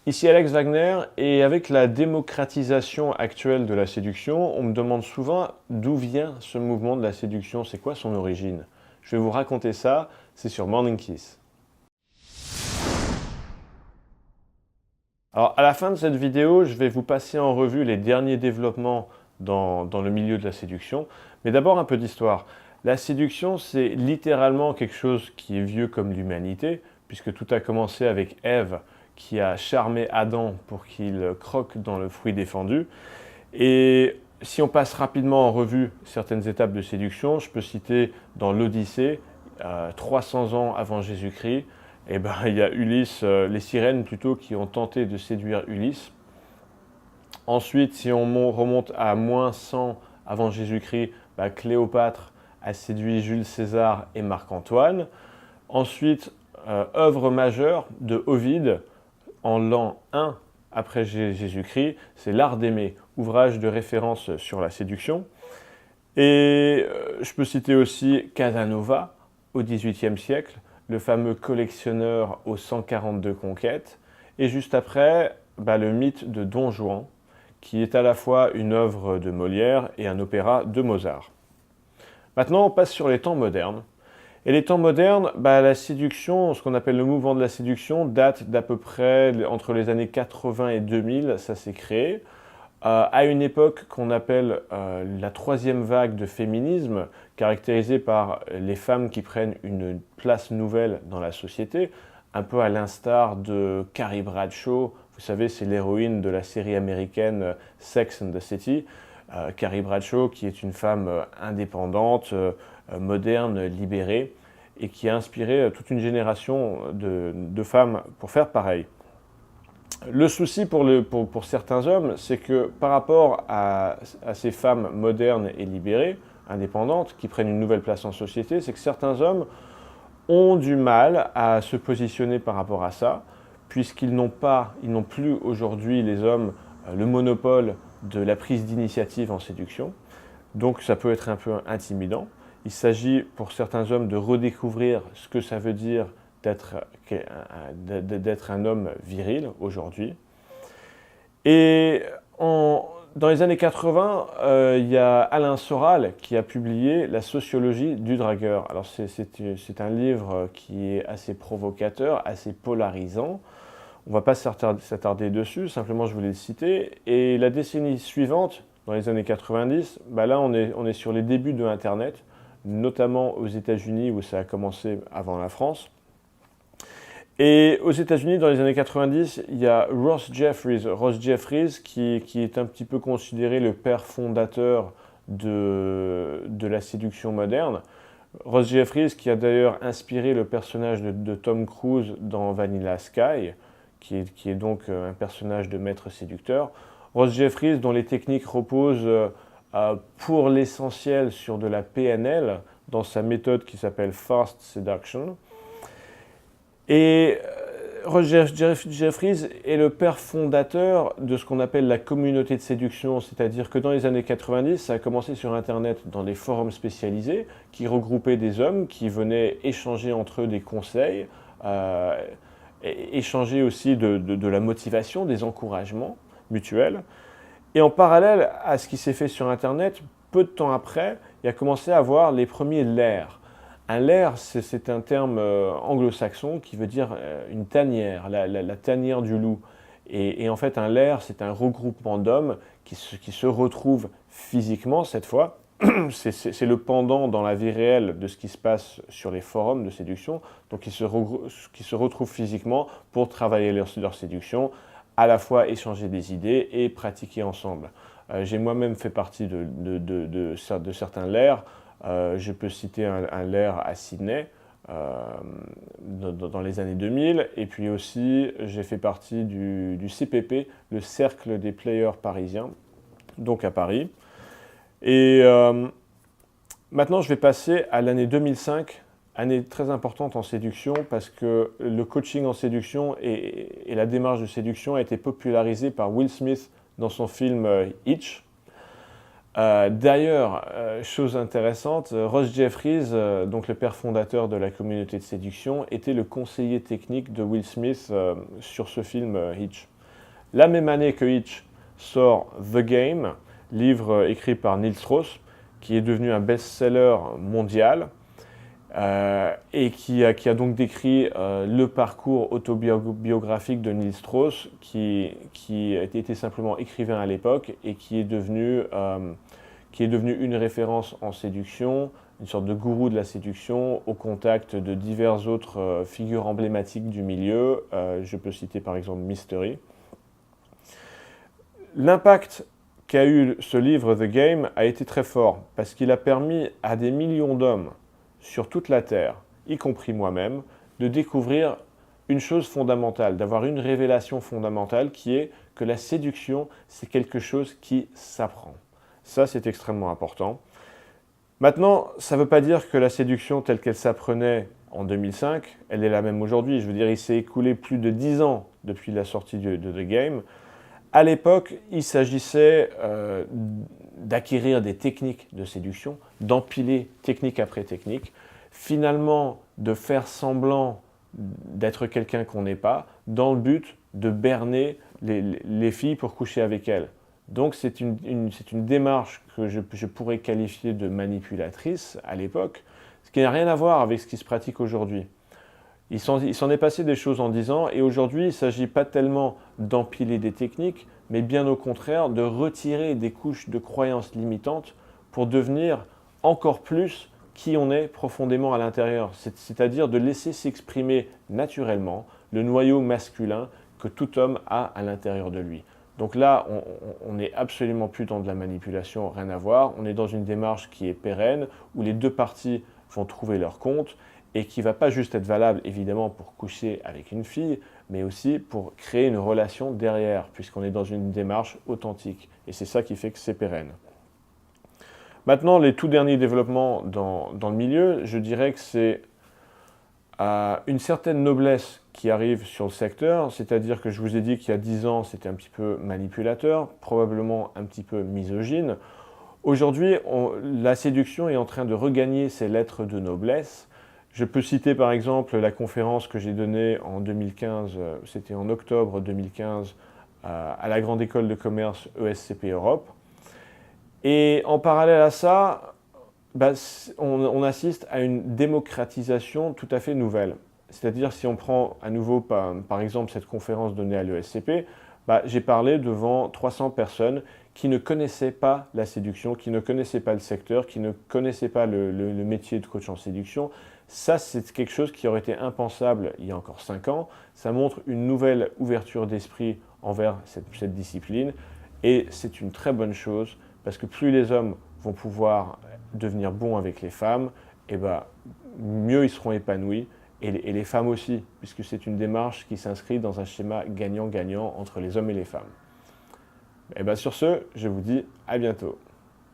Ici Alex Wagner, et avec la démocratisation actuelle de la séduction, on me demande souvent d'où vient ce mouvement de la séduction, c'est quoi son origine? Je vais vous raconter ça, c'est sur Morning Kiss. Alors à la fin de cette vidéo, je vais vous passer en revue les derniers développements dans le milieu de la séduction, mais d'abord un peu d'histoire. La séduction, c'est littéralement quelque chose qui est vieux comme l'humanité, puisque tout a commencé avec Ève, qui a charmé Adam pour qu'il croque dans le fruit défendu. Et si on passe rapidement en revue certaines étapes de séduction, je peux citer dans l'Odyssée, 300 ans avant Jésus-Christ, eh ben, il y a Ulysse, les sirènes plutôt, qui ont tenté de séduire Ulysse. Ensuite, si on remonte à moins 100 avant Jésus-Christ, bah, Cléopâtre a séduit Jules César et Marc-Antoine. Ensuite, œuvre majeure de Ovide, en l'an 1 après Jésus-Christ, c'est L'Art d'aimer, ouvrage de référence sur la séduction. Et je peux citer aussi Casanova, au XVIIIe siècle, le fameux collectionneur aux 142 conquêtes. Et juste après, bah, le mythe de Don Juan, qui est à la fois une œuvre de Molière et un opéra de Mozart. Maintenant, on passe sur les temps modernes. Et les temps modernes, bah, la séduction, ce qu'on appelle le mouvement de la séduction, date d'à peu près entre les années 80 et 2000, ça s'est créé, à une époque qu'on appelle la troisième vague de féminisme, caractérisée par les femmes qui prennent une place nouvelle dans la société, un peu à l'instar de Carrie Bradshaw. Vous savez, c'est l'héroïne de la série américaine Sex and the City. Carrie Bradshaw, qui est une femme indépendante, moderne, libérée, et qui a inspiré toute une génération de femmes pour faire pareil. Le souci pour certains hommes, c'est que par rapport à ces femmes modernes et libérées, indépendantes, qui prennent une nouvelle place en société, c'est que certains hommes ont du mal à se positionner par rapport à ça, puisqu'ils n'ont plus aujourd'hui, les hommes, le monopole de la prise d'initiative en séduction. Donc ça peut être un peu intimidant. Il s'agit pour certains hommes de redécouvrir ce que ça veut dire d'être un homme viril aujourd'hui. Et dans les années 80, il y a Alain Soral qui a publié La sociologie du dragueur. Alors c'est un livre qui est assez provocateur, assez polarisant. On ne va pas s'attarder dessus, simplement je voulais le citer. Et la décennie suivante, dans les années 90, bah là on est sur les débuts de Internet, notamment aux États-Unis où ça a commencé avant la France. Et aux États-Unis, dans les années 90, il y a Ross Jeffries qui est un petit peu considéré le père fondateur de la séduction moderne. Ross Jeffries qui a d'ailleurs inspiré le personnage de Tom Cruise dans Vanilla Sky, qui est donc un personnage de maître séducteur. Ross Jeffries, dont les techniques reposent pour l'essentiel sur de la PNL, dans sa méthode qui s'appelle Fast Seduction. Et Ross Jeffries est le père fondateur de ce qu'on appelle la communauté de séduction, c'est-à-dire que dans les années 90, ça a commencé sur Internet dans des forums spécialisés qui regroupaient des hommes qui venaient échanger entre eux des conseils, échanger aussi de la motivation, des encouragements mutuels. Et en parallèle à ce qui s'est fait sur Internet, peu de temps après, il a commencé à avoir les premiers lairs. Un lair, c'est un terme anglo-saxon qui veut dire une tanière, la tanière du loup. Et en fait, un lair, c'est un regroupement d'hommes qui se retrouvent physiquement cette fois. C'est le pendant dans la vie réelle de ce qui se passe sur les forums de séduction. Donc, qui se retrouvent physiquement pour travailler leur séduction, à la fois échanger des idées et pratiquer ensemble. J'ai moi-même fait partie de certains lairs. Je peux citer un lair à Sydney dans les années 2000, et puis aussi j'ai fait partie du CPP, le Cercle des Players Parisiens, donc à Paris. Et maintenant je vais passer à l'année 2005, année très importante en séduction, parce que le coaching en séduction et la démarche de séduction a été popularisée par Will Smith dans son film Hitch. D'ailleurs, chose intéressante, Ross Jeffries, donc le père fondateur de la communauté de séduction, était le conseiller technique de Will Smith sur ce film Hitch. La même année que Hitch sort The Game, livre écrit par Neil Strauss, qui est devenu un best-seller mondial et qui a donc décrit le parcours autobiographique de Neil Strauss, qui était simplement écrivain à l'époque et qui est devenu une référence en séduction, une sorte de gourou de la séduction, au contact de diverses autres figures emblématiques du milieu. Je peux citer par exemple Mystery. L'impact qu'a eu ce livre The Game a été très fort parce qu'il a permis à des millions d'hommes sur toute la Terre, y compris moi-même, de découvrir une chose fondamentale, d'avoir une révélation fondamentale qui est que la séduction, c'est quelque chose qui s'apprend. Ça, c'est extrêmement important. Maintenant, ça ne veut pas dire que la séduction telle qu'elle s'apprenait en 2005, elle est la même aujourd'hui. Je veux dire, il s'est écoulé plus de 10 ans depuis la sortie de The Game. À l'époque, il s'agissait d'acquérir des techniques de séduction, d'empiler technique après technique, finalement de faire semblant d'être quelqu'un qu'on n'est pas, dans le but de berner les filles pour coucher avec elles. Donc c'est une démarche que je pourrais qualifier de manipulatrice à l'époque, ce qui n'a rien à voir avec ce qui se pratique aujourd'hui. Il s'en est passé des choses en 10 ans et aujourd'hui, il ne s'agit pas tellement d'empiler des techniques, mais bien au contraire de retirer des couches de croyances limitantes pour devenir encore plus qui on est profondément à l'intérieur. C'est-à-dire de laisser s'exprimer naturellement le noyau masculin que tout homme a à l'intérieur de lui. Donc là, on n'est absolument plus dans de la manipulation, rien à voir. On est dans une démarche qui est pérenne, où les deux parties vont trouver leur compte et qui ne va pas juste être valable évidemment pour coucher avec une fille, mais aussi pour créer une relation derrière, puisqu'on est dans une démarche authentique. Et c'est ça qui fait que c'est pérenne. Maintenant, les tout derniers développements dans le milieu, je dirais que c'est une certaine noblesse qui arrive sur le secteur, c'est-à-dire que je vous ai dit qu'il y a 10 ans, c'était un petit peu manipulateur, probablement un petit peu misogyne. Aujourd'hui, la séduction est en train de regagner ses lettres de noblesse. Je peux citer par exemple la conférence que j'ai donnée en 2015, c'était en octobre 2015, à la Grande École de Commerce ESCP Europe. Et en parallèle à ça, on assiste à une démocratisation tout à fait nouvelle. C'est-à-dire, si on prend à nouveau par exemple cette conférence donnée à l'ESCP, j'ai parlé devant 300 personnes qui ne connaissaient pas la séduction, qui ne connaissaient pas le secteur, qui ne connaissaient pas le métier de coach en séduction. Ça, c'est quelque chose qui aurait été impensable il y a encore 5 ans. Ça montre une nouvelle ouverture d'esprit envers cette discipline. Et c'est une très bonne chose parce que plus les hommes vont pouvoir devenir bons avec les femmes, et mieux ils seront épanouis. Et les femmes aussi, puisque c'est une démarche qui s'inscrit dans un schéma gagnant-gagnant entre les hommes et les femmes. Et sur ce, je vous dis à bientôt.